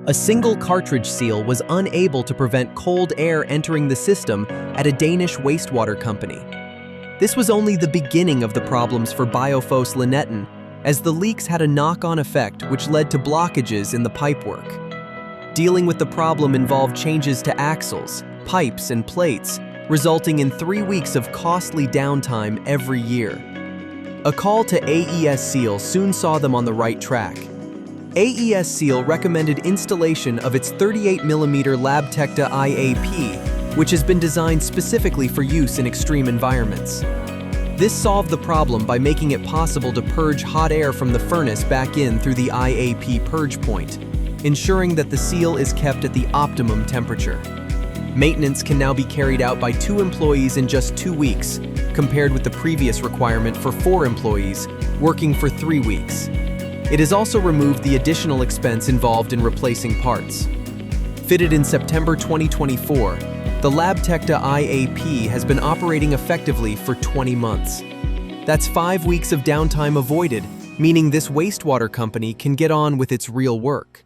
A single cartridge seal was unable to prevent cold air entering the system at a Danish wastewater company. This was only the beginning of the problems for Biofos Lynetten, as the leaks had a knock-on effect which led to blockages in the pipework. Dealing with the problem involved changes to axles, pipes, and plates, resulting in 3 weeks of costly downtime every year. A call to AESSEAL soon saw them on the right track. AESSEAL recommended installation of its 38mm LabTecta IAP, which has been designed specifically for use in extreme environments. This solved the problem by making it possible to purge hot air from the furnace back in through the IAP purge point, ensuring that the seal is kept at the optimum temperature. Maintenance can now be carried out by 2 employees in just 2 weeks, compared with the previous requirement for 4 employees, working for 3 weeks. It has also removed the additional expense involved in replacing parts. Fitted in September 2024, the LabTecta IAP has been operating effectively for 20 months. That's 5 weeks of downtime avoided, meaning this wastewater company can get on with its real work.